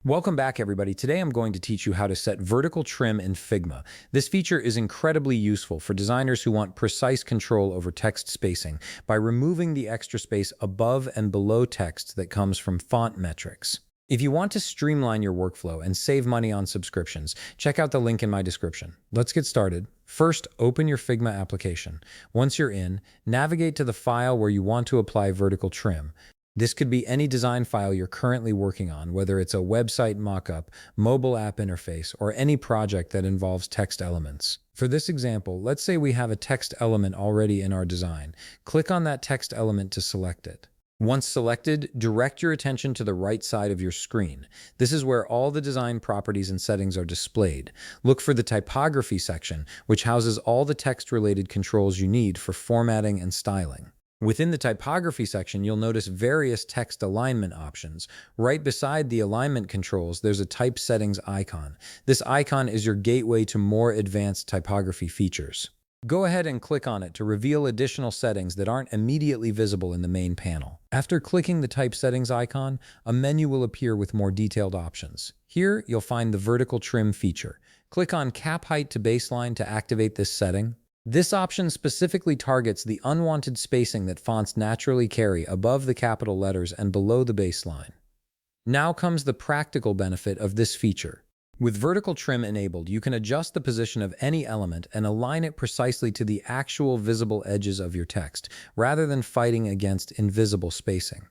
Welcome back, everybody. Today I'm going to teach you how to set vertical trim in Figma. This feature is incredibly useful for designers who want precise control over text spacing by removing the extra space above and below text that comes from font metrics. If you want to streamline your workflow and save money on subscriptions, check out the link in my description. Let's get started. First, open your Figma application. Once you're in, navigate to the file where you want to apply vertical trim. This could be any design file you're currently working on, whether it's a website mockup, mobile app interface, or any project that involves text elements. For this example, let's say we have a text element already in our design. Click on that text element to select it. Once selected, direct your attention to the right side of your screen. This is where all the design properties and settings are displayed. Look for the typography section, which houses all the text-related controls you need for formatting and styling. Within the typography section, you'll notice various text alignment options. Right beside the alignment controls, there's a type settings icon. This icon is your gateway to more advanced typography features. Go ahead and click on it to reveal additional settings that aren't immediately visible in the main panel. After clicking the type settings icon, a menu will appear with more detailed options. Here, you'll find the vertical trim feature. Click on cap height to baseline to activate this setting. This option specifically targets the unwanted spacing that fonts naturally carry above the capital letters and below the baseline. Now comes the practical benefit of this feature. With vertical trim enabled, you can adjust the position of any element and align it precisely to the actual visible edges of your text, rather than fighting against invisible spacing.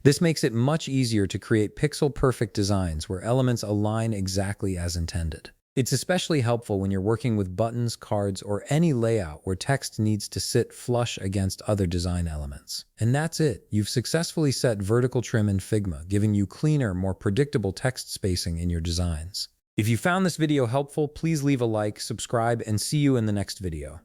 This makes it much easier to create pixel-perfect designs where elements align exactly as intended. It's especially helpful when you're working with buttons, cards, or any layout where text needs to sit flush against other design elements. And that's it. You've successfully set vertical trim in Figma, giving you cleaner, more predictable text spacing in your designs. If you found this video helpful, please leave a like, subscribe, and see you in the next video.